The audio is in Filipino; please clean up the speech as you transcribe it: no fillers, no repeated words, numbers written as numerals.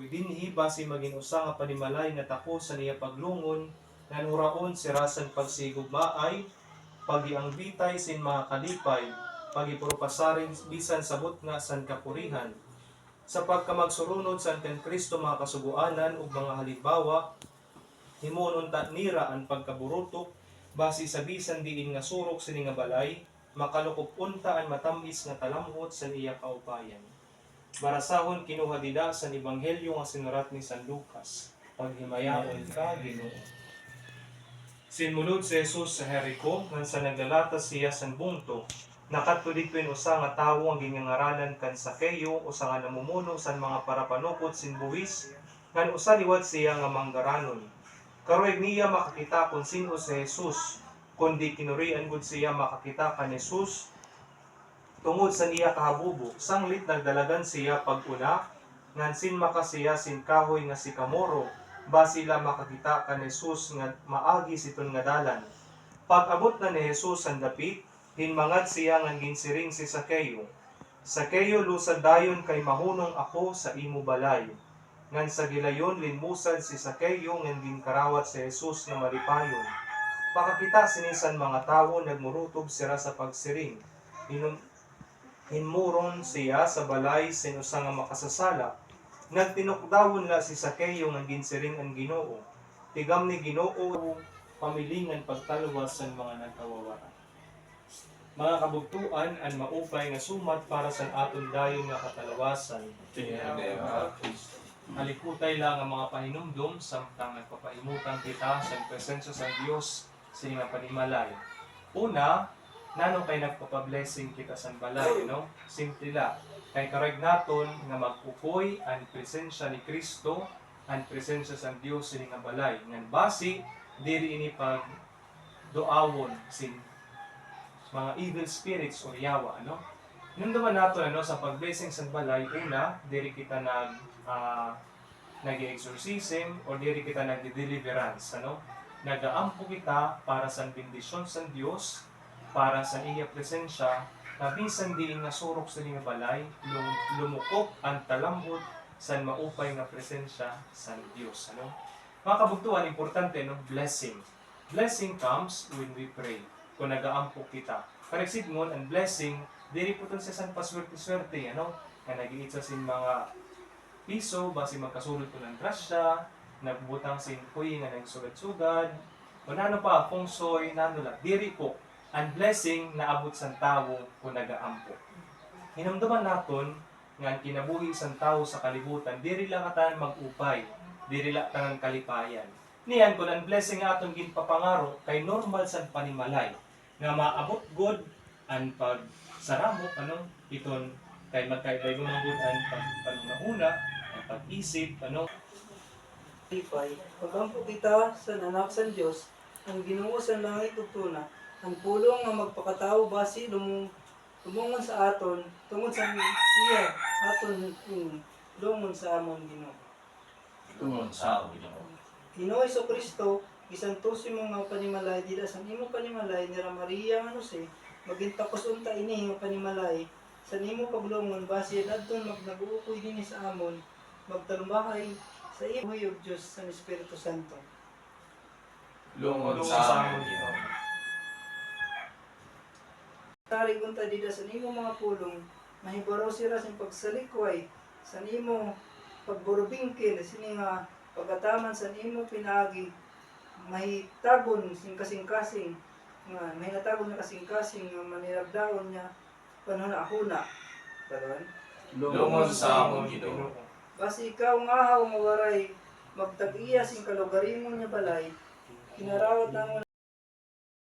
dinhi basi maging usa nga panimalay nga tako sa niya paglungon nga nuraon si rasan pagsigugmaay pagiangbitay sin mga kalipay pagipropasarin bisan sabot nga san kapurihan sa pagkamagsurunod sa kan Kristo mga kasuguanan ug mga halimbawa himon unta nira ang pagkaburutok basi sa bisan diin nga surok sini nga balay makalukop unta ang matamis nga talamhot sa iya kaupayan. Barasahon kinuha dida sa ebanghelyo nga sinurat ni San Lucas. Paghimayaon ka, Ginoo. Sinmulod si Jesus sa Jericho ngan sa naglalatas siya sa bungto. Nakadto didtoy usa nga tawo ang gingangaranan kan Sakeo usa nga namumuno sa mga parapanukot sin buwis ngan usa liwat siya nga manggaranon. Karoy niya makakita kung sino si Jesus, kundi kinurian gud siya makakita kan Jesus tungod sa iya kahabubo. Sanglit nagdalagan siya pag-una, ngan sin makasiya sin kahoy nga si Kamoro, basi la makakita kan Jesus nga maagi siton nga dalan. Pag-abot na ni Jesus ang dapit, hinmangad siya ngan ginsiring si Sakeo. Sakeo, lusad dayon kay mahunong ako sa imo balay. Ngan sa gilayon linmusad si Sakeo ngan ginkarawat si Jesus na maripayon. Pakakita sinisan mga tawo nagmurutob sira sa pagsiring. Hinmuron siya sa balay sin usa nga makasasala. Nagtinukdawon la si Sakeo nga ginsiring ang Ginoo. Tigam ni Ginoo pamilingan pagtalwas sa mga nagkawawara. Mga kabugtuan ang maupay nga sumat para sa aton dayon nga katalawasan. Halikutay lang ang mga pahinumdum samtang nagpapahimutan kita sa presensya sa Dios sa nga panimalay. Una, nano kay nagpapablessing kita sa balay, no? Simple la. Kay karag naton nga magpukoy ang presensya ni Kristo, ang presensya sa Dios sa nga balay. Ngan basi diri ini pag doawon sin mga evil spirits o yawa, no? Nunduman nato ano sa pagblessing sa balay, una diri kita nag-exorcism o diri kita nag-deliverance, ano? Nagaampo kita para sa bendisyon sa Dios, para sa iya presensya, na bisan diin nga surok sa nga balay, lumukop ang talambot sa maupay nga presensya sa Dios, ano? Mga kabugtuan, importante, no? Blessing. Blessing comes when we pray. Kung nagaampo kita. Kareksid mo, ang blessing, diri po sa san paswerte-swerte, ano? Nga nag-iit sa sin mga piso, basi magkasulod ko ng grasya, nagbutang sin kuy nga nagsugat-sugad, o nano pa, fungsoy, nano lang. Diri po, ang blessing na abot sa tao kung nagaampo. Hinamdaman naton nga kinabuhi sa tao sa kalibutan, diri lang katan mag-upay, diri lang tanang kalipayan. Niyan kung ang blessing nga atong ginpapangaro kay normal sa panimalay nga maabot god ang pagsaramok ano iton kay magkaibay gumagod ang pagpanunahuna, ang pag-isip ano. Pagampo kita sa anak sa Dios, ang Ginoo sa langit ug tuna, ang pulong nga magpakatao basi lumungon sa aton tungod sa iya aton lungon sa amon Ginoo. Tungod sa Ginoo. Ginoo Kristo, bisan tusi mo nga panimalay dila sa imo panimalay ni Maria nga Jose, magintakos unta ini nga panimalay sa nimo paglungon basi adton nag-uukoy dinhi sa amon, magtalumbahay sa iyo ug Dios sa Espiritu Santo. Lungod sa Ginoo. Tarig unta dida sa nimo mga pulong, mahibaraw sila sa pagsalikway, sa nimo pagburubingkil, sini nga pagkataman sa nimo pinagi, mahitagon sing kasing-kasing, nga mahitagon na kasing-kasing nga maniragdaon niya panhuna-huna. Karon, Lungod sa among Ginoo. basi ikaw nga haw nga waray magtag-iya sing kalugarimon niya balay, kinarawat namo